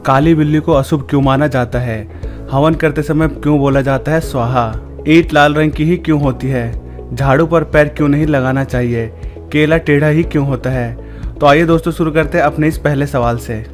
काली बिल्ली को अशुभ क्यों माना जाता है? हवन करते समय क्यों बोला जाता है स्वाहा? ईंट लाल रंग की ही क्यों होती है? झाड़ू पर पैर क्यों नहीं लगाना चाहिए? केला टेढ़ा ही क्यों होता है? तो आइए दोस्तों शुरू करते हैं अपने इस पहले सवाल से।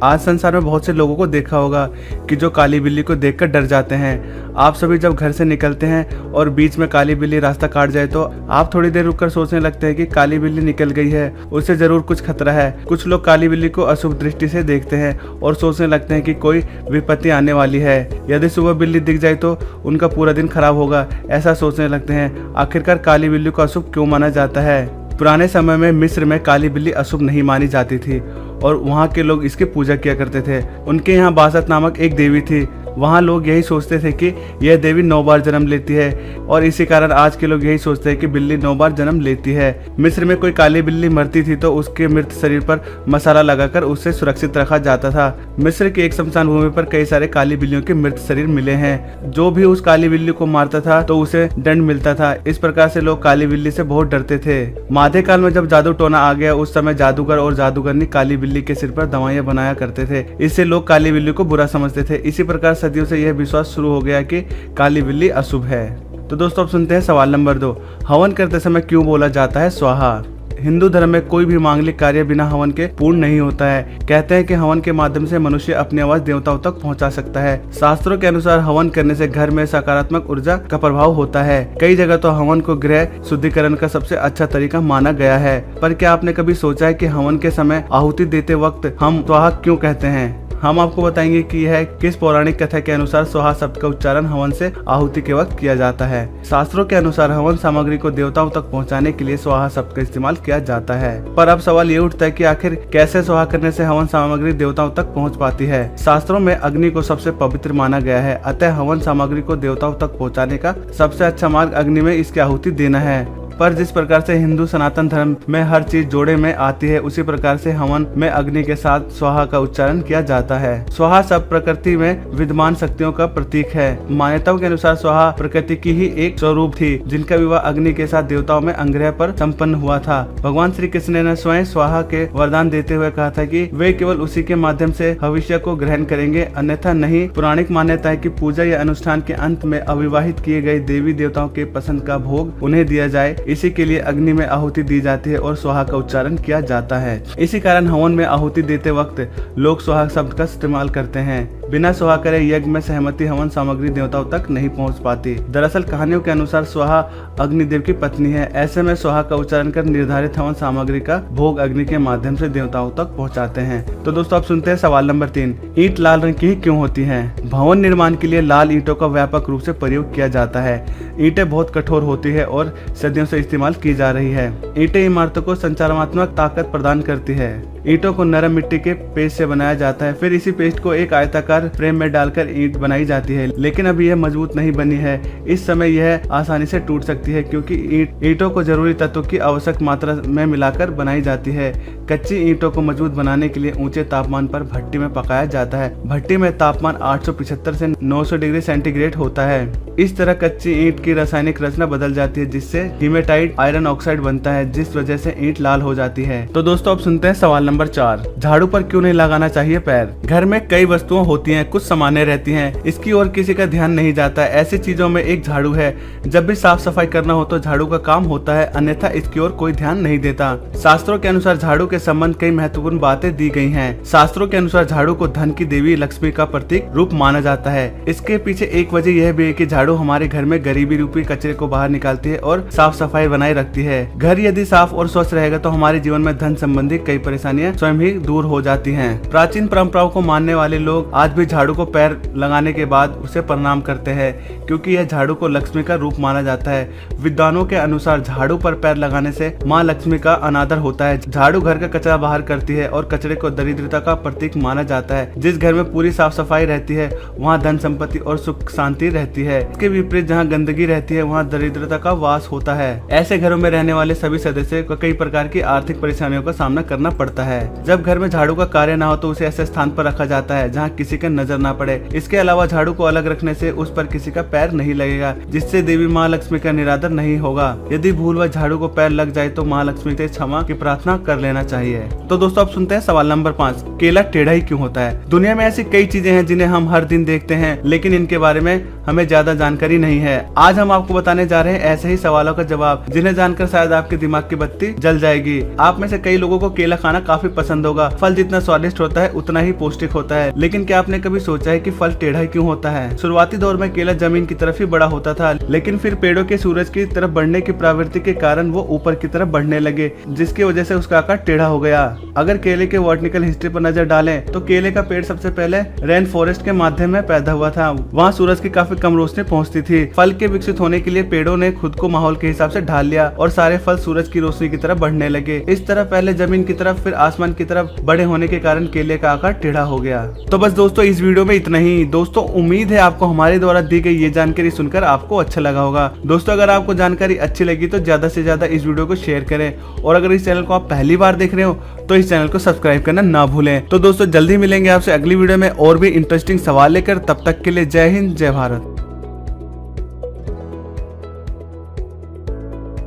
आज संसार में बहुत से लोगों को देखा होगा कि जो काली बिल्ली को देखकर डर जाते हैं। आप सभी जब घर से निकलते हैं और बीच में काली बिल्ली रास्ता काट जाए तो आप थोड़ी देर रुककर सोचने लगते हैं कि काली बिल्ली निकल गई है, उससे जरूर कुछ खतरा है। कुछ लोग काली बिल्ली को अशुभ दृष्टि से देखते हैं और सोचने लगते हैं कि कोई विपत्ति आने वाली है। यदि सुबह बिल्ली दिख जाए तो उनका पूरा दिन खराब होगा, ऐसा सोचने लगते हैं। आखिरकार काली बिल्ली को अशुभ क्यों माना जाता है? पुराने समय में मिस्र में काली बिल्ली अशुभ नहीं मानी जाती थी और वहाँ के लोग इसकी पूजा किया करते थे। उनके यहाँ बासत नामक एक देवी थी। वहाँ लोग यही सोचते थे कि यह देवी 9 बार जन्म लेती है और इसी कारण आज के लोग यही सोचते हैं कि बिल्ली 9 बार जन्म लेती है। मिस्र में कोई काली बिल्ली मरती थी तो उसके मृत शरीर पर मसाला लगाकर उसे सुरक्षित रखा जाता था। मिस्र की एक शमशान भूमि पर कई सारे काली बिल्लियों के मृत शरीर मिले हैं। जो भी उस काली बिल्ली को मारता था तो उसे दंड मिलता था। इस प्रकार से लोग काली बिल्ली से बहुत डरते थे। मध्यकाल में जब जादू टोना आ गया, उस समय जादूगर और जादूगरनी काली बिल्ली के सिर पर दवाइयां बनाया करते थे। इससे लोग काली बिल्ली को बुरा समझते थे। इसी प्रकार सदियों से यह विश्वास शुरू हो गया कि काली बिल्ली अशुभ है। तो दोस्तों अब सुनते हैं सवाल नंबर 2। हवन करते समय क्यों बोला जाता है स्वाहा? हिंदू धर्म में कोई भी मांगलिक कार्य बिना हवन के पूर्ण नहीं होता है। कहते हैं कि हवन के माध्यम से मनुष्य अपनी आवाज देवताओं तक पहुंचा सकता है। शास्त्रों के अनुसार हवन करने से घर में सकारात्मक ऊर्जा का प्रभाव होता है। कई जगह तो हवन को गृह शुद्धिकरण का सबसे अच्छा तरीका माना गया है। पर क्या आपने कभी सोचा है कि हवन के समय आहुति देते वक्त हम स्वाहा क्यों कहते हैं? हम आपको बताएंगे कि यह किस पौराणिक कथा के अनुसार स्वाहा शब्द का उच्चारण हवन से आहुति के वक्त किया जाता है। शास्त्रों के अनुसार हवन सामग्री को देवताओं तक पहुंचाने के लिए स्वाहा शब्द का इस्तेमाल किया जाता है। पर अब सवाल ये उठता है कि आखिर कैसे स्वाहा करने से हवन सामग्री देवताओं तक पहुंच पाती है? शास्त्रों में अग्नि को सबसे पवित्र माना गया है, अतः हवन सामग्री को देवताओं तक पहुँचाने का सबसे अच्छा मार्ग अग्नि में इसकी आहुति देना है। पर जिस प्रकार से हिंदू सनातन धर्म में हर चीज जोड़े में आती है, उसी प्रकार से हवन में अग्नि के साथ स्वाहा का उच्चारण किया जाता है। स्वाहा शब्द प्रकृति में विद्यमान शक्तियों का प्रतीक है। मान्यताओं के अनुसार स्वाहा प्रकृति की ही एक स्वरूप थी, जिनका विवाह अग्नि के साथ देवताओं में अंग्रह पर संपन्न हुआ था। भगवान श्री कृष्ण ने स्वयं स्वाहा के वरदान देते हुए कहा था कि वे केवल उसी के माध्यम से भविष्य को ग्रहण करेंगे, अन्यथा नहीं। पौराणिक मान्यता है कि पूजा या अनुष्ठान के अंत में अविवाहित किए गए देवी देवताओं के पसंद का भोग उन्हें दिया जाए। इसी के लिए अग्नि में आहुति दी जाती है और स्वाहा का उच्चारण किया जाता है। इसी कारण हवन में आहुति देते वक्त लोग स्वाहा शब्द का इस्तेमाल करते हैं। बिना स्वाहा करे यज्ञ में सहमति हवन सामग्री देवताओं तक नहीं पहुंच पाती। दरअसल कहानियों के अनुसार स्वाहा अग्निदेव की पत्नी है। ऐसे में स्वाहा का उच्चारण कर निर्धारित हवन सामग्री का भोग अग्नि के माध्यम से देवताओं तक पहुंचाते हैं। तो दोस्तों आप सुनते हैं सवाल नंबर 3। ईंट लाल रंग की क्यों होती है? भवन निर्माण के लिए लाल ईंटों का व्यापक रूप से प्रयोग किया जाता है। ईंटें बहुत कठोर होती है और सदियों से इस्तेमाल की जा रही है। ईंटें इमारतों को संचारात्मक ताकत प्रदान करती है। ईंटों को नरम मिट्टी के पेस्ट से बनाया जाता है, फिर इसी पेस्ट को एक आयताकार फ्रेम में डालकर ईंट बनाई जाती है। लेकिन अभी यह मजबूत नहीं बनी है। इस समय यह आसानी से टूट सकती है क्योंकि ईंटों को जरूरी तत्वों की आवश्यक मात्रा में मिलाकर बनाई जाती है। कच्ची ईंटों को मजबूत बनाने के लिए ऊंचे तापमान पर भट्टी में पकाया जाता है। भट्टी में तापमान 875 से 900 डिग्री सेंटीग्रेड होता है। इस तरह कच्ची ईंट की रासायनिक रचना बदल जाती है, जिससे हीमेटाइट आयरन ऑक्साइड बनता है, जिस वजह से ईंट लाल हो जाती है। तो दोस्तों अब सुनते हैं सवाल नंबर 4। झाड़ू पर क्यों नहीं लगाना चाहिए पैर? घर में कई वस्तुएं होती हैं, कुछ सामान्य रहती हैं, इसकी ओर किसी का ध्यान नहीं जाता है। ऐसी चीजों में एक झाड़ू है। जब भी साफ सफाई करना हो तो झाड़ू का काम होता है, अन्यथा इसकी ओर कोई ध्यान नहीं देता। शास्त्रों के अनुसार झाड़ू के संबंध कई महत्वपूर्ण बातें दी गई हैं। शास्त्रों के अनुसार झाड़ू को धन की देवी लक्ष्मी का प्रतीक रूप माना जाता है। इसके पीछे एक वजह यह भी है कि झाड़ू हमारे घर में गरीबी रूपी कचरे को बाहर निकालती है और साफ सफाई बनाए रखती है। घर यदि साफ और स्वच्छ रहेगा तो हमारे जीवन में धन संबंधी कई परेशानियां स्वयं ही दूर हो जाती हैं। प्राचीन परंपराओं को मानने वाले लोग आज भी झाड़ू को पैर लगाने के बाद उसे प्रणाम करते हैं, क्योंकि यह झाड़ू को लक्ष्मी का रूप माना जाता है। विद्वानों के अनुसार झाड़ू पर पैर लगाने से माँ लक्ष्मी का अनादर होता है। झाड़ू घर का कचरा बाहर करती है और कचरे को दरिद्रता का प्रतीक माना जाता है। जिस घर में पूरी साफ सफाई रहती है वहाँ धन संपत्ति और सुख शांति रहती है। इसके विपरीत जहाँ गंदगी रहती है वहाँ दरिद्रता का वास होता है। ऐसे घरों में रहने वाले सभी सदस्य को कई प्रकार की आर्थिक परेशानियों का सामना करना पड़ता है। जब घर में झाड़ू का कार्य ना हो तो उसे ऐसे स्थान पर रखा जाता है जहाँ किसी का नजर ना पड़े। इसके अलावा झाड़ू को अलग रखने से उस पर किसी का पैर नहीं लगेगा, जिससे देवी माँ लक्ष्मी का निरादर नहीं होगा। यदि भूल व झाड़ू को पैर लग जाए तो माँ लक्ष्मी से क्षमा की प्रार्थना कर लेना चाहिए। तो दोस्तों अब सुनते हैं सवाल नंबर 5, केला टेढ़ा ही क्यों होता है? दुनिया में ऐसी कई चीजें हैं जिन्हें हम हर दिन देखते हैं, लेकिन इनके बारे में हमें ज्यादा जानकारी नहीं है। आज हम आपको बताने जा रहे हैं ऐसे ही सवालों का जवाब, जिन्हें जानकर शायद आपके दिमाग की बत्ती जल जाएगी। आप में से कई लोगों को केला खाना काफी पसंद होगा। फल जितना स्वादिष्ट होता है उतना ही पौष्टिक होता है, लेकिन क्या आपने कभी सोचा है कि फल टेढ़ा क्यों होता है? शुरुआती दौर में केला जमीन की तरफ ही बड़ा होता था, लेकिन फिर पेड़ों के सूरज की तरफ बढ़ने की प्रवृत्ति के कारण वो ऊपर की तरफ बढ़ने लगे, जिसकी वजह से उसका आकार टेढ़ा हो गया। अगर केले के बॉटनिकल हिस्ट्री पर नजर डालें तो केले का पेड़ सबसे पहले रेन फॉरेस्ट के माध्यम में पैदा हुआ था। वहाँ सूरज की काफी कम रोशनी पहुँचती थी। फल के विकसित होने के लिए पेड़ों ने खुद को माहौल के हिसाब से ढाल लिया और सारे फल सूरज की रोशनी की तरफ बढ़ने लगे। इस तरह पहले जमीन की तरफ फिर आसमान की तरफ बड़े होने के कारण केले का आकार टेढ़ा हो गया। तो बस दोस्तों इस वीडियो में इतना ही। दोस्तों उम्मीद है आपको हमारे द्वारा दी गई ये जानकारी सुनकर आपको अच्छा लगा होगा। दोस्तों अगर आपको जानकारी अच्छी लगी तो ज्यादा से ज्यादा इस वीडियो को शेयर करें, और अगर इस चैनल को आप पहली बार देख रहे हो तो इस चैनल को सब्सक्राइब करना ना भूलें। तो दोस्तों जल्दी मिलेंगे आपसे अगली वीडियो में और भी इंटरेस्टिंग सवाल लेकर। तब तक के लिए जय हिंद, जय भारत।